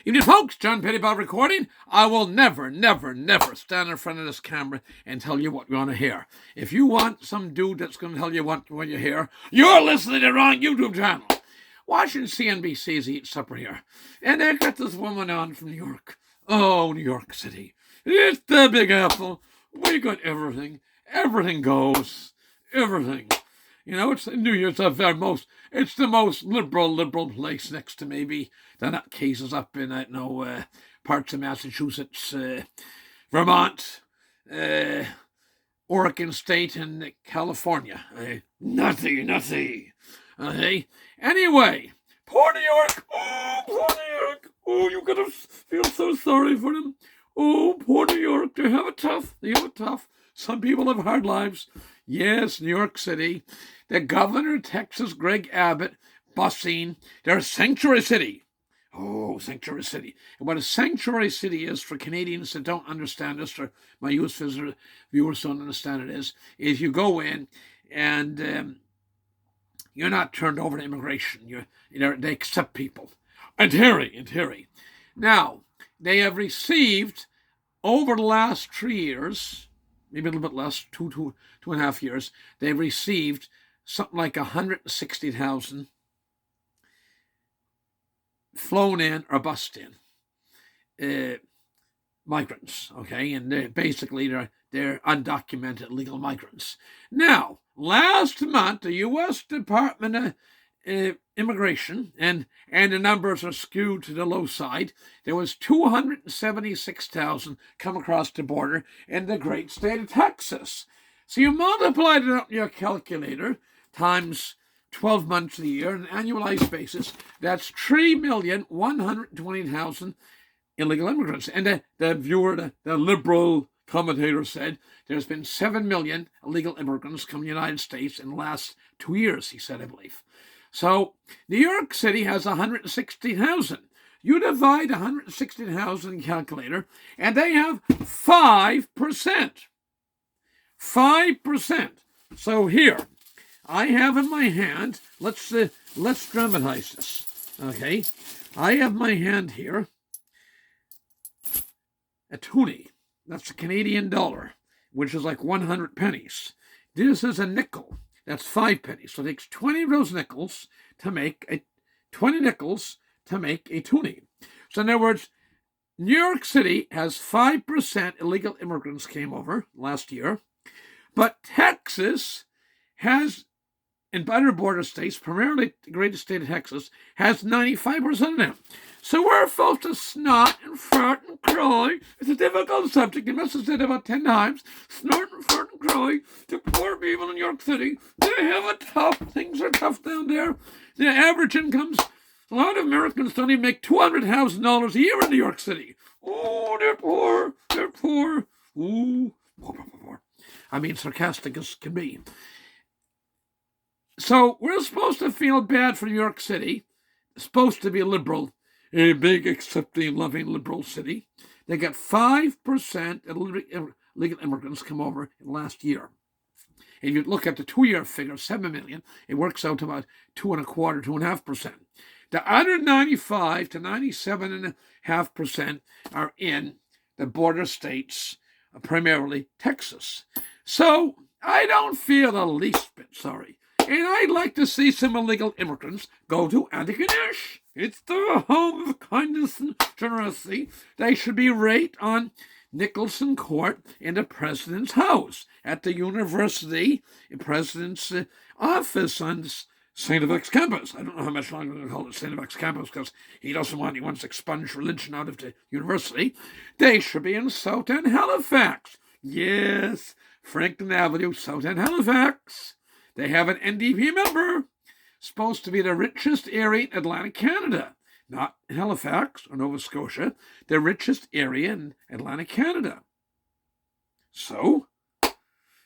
Evening, folks. John Pettipas recording. I will never, never, never stand in front of this camera and tell you what you want to hear. If you want some dude that's going to tell you what you hear, you're listening to the wrong YouTube channel. Watching CNBC as he eats supper here. And they got this woman on from New York. Oh, New York City. It's the Big Apple. We got everything. Everything goes. Everything. You know, it's New Year's it's the most liberal place next to maybe the nutcases up in, parts of Massachusetts, Vermont, Oregon State, and California. Nutty. Okay? Anyway, poor New York. Oh, poor New York. Oh, you gotta feel so sorry for them. Oh, poor New York. They have it tough. Some people have hard lives. Yes, New York City. The governor of Texas, Greg Abbott, busing their sanctuary city. Oh, sanctuary city. And what a sanctuary city is for Canadians that don't understand this, or my U.S. viewers don't understand it, is you go in and you're not turned over to immigration. They accept people. And Harry. Now, they have received, over the last 3 years, maybe a little bit less, two and a half years, they've received something like 160,000 flown in or bussed in migrants, okay? And they're undocumented legal migrants. Now, last month, the U.S. Department of Immigration, and the numbers are skewed to the low side, there was 276,000 come across the border in the great state of Texas. So you multiply it up in your calculator times 12 months of the year on an annualized basis, that's 3,120,000 illegal immigrants. And the liberal commentator said there's been 7 million illegal immigrants come to the United States in the last 2 years, he said, I believe. So New York City has 160,000. You divide 160,000 in the calculator, and they have 5%. 5%. So here, I have in my hand, let's dramatize this, okay? I have my hand here a toonie. That's a Canadian dollar, which is like 100 pennies. This is a nickel. That's 5 pennies. So it takes 20 of those nickels to make a toonie. So in other words, New York City has 5% illegal immigrants came over last year, but Texas has, in other border states, primarily the greatest state of Texas, has 95% of them. So we're supposed to snot and fart and cry. It's a difficult subject. You must have said it about 10 times. Snort and fart and cry to poor people in New York City. They have it tough. Things are tough down there. The average incomes, a lot of Americans don't even make $200,000 a year in New York City. Oh, they're poor. Ooh, poor. I mean, sarcastic as can be. So we're supposed to feel bad for New York City. It's supposed to be liberal, a big, accepting, loving liberal city. They got 5% illegal immigrants come over in the last year. If you look at the 2-year figure, 7 million, it works out to about 2.25%. The other 95 to 97.5% are in the border states, primarily Texas. So I don't feel the least bit sorry. And I'd like to see some illegal immigrants go to Antigonish. It's the home of kindness and generosity. They should be right on Nicholson Court in the president's house at the university, the president's office on St. FX campus. I don't know how much longer they're going to call it St. FX campus because he wants to expunge religion out of the university. They should be in South End, Halifax. Yes, Franklin Avenue, South End, Halifax. They have an NDP member, supposed to be the richest area in Atlantic Canada. Not Halifax or Nova Scotia, the richest area in Atlantic Canada. So,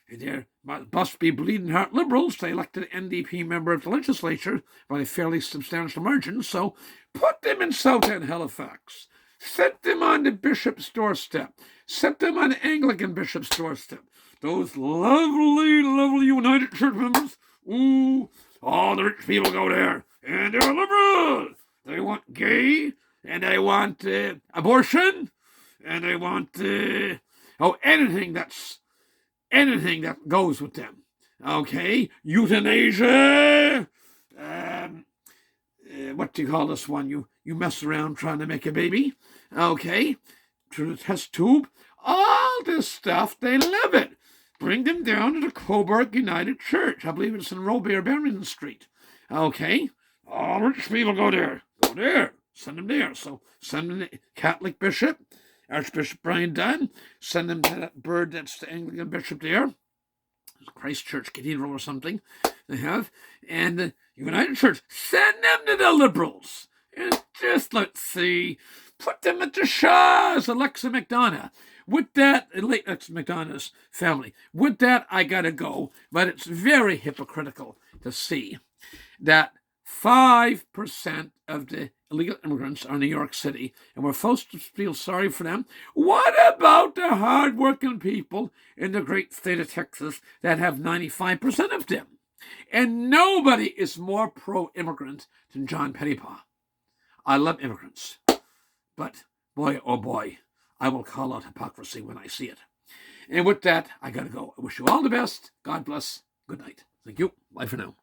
there must be bleeding heart liberals. They elected an NDP member of the legislature by a fairly substantial margin. So, put them in South End, Halifax. Set them on the bishop's doorstep. Set them on the Anglican bishop's doorstep. Those lovely United Church members. Ooh, all the rich people go there. And they're liberal. They want gay and I want abortion, and I want anything that goes with them. Okay, euthanasia. What do you call this one? You mess around trying to make a baby. Okay, through the test tube. All this stuff, they love it. Bring them down to the Coburg United Church. I believe it's in Robert Barron Street. Okay, all rich people go there. Go there. Send them there. So send them the Catholic bishop, Archbishop Brian Dunn. Send them to that bird that's the Anglican bishop there. Christchurch Cathedral or something they have. And the United Church, send them to the Liberals. And just, let's see, put them at the Shaws, Alexa McDonough. With that, late Alexa McDonough's family. With that, I gotta go. But it's very hypocritical to see that 5% of the illegal immigrants are in New York City, and we're supposed to feel sorry for them. What about the hardworking people in the great state of Texas that have 95% of them? And nobody is more pro-immigrant than John Pettipas. I love immigrants, but boy, oh boy, I will call out hypocrisy when I see it. And with that, I gotta go. I wish you all the best. God bless. Good night. Thank you. Bye for now.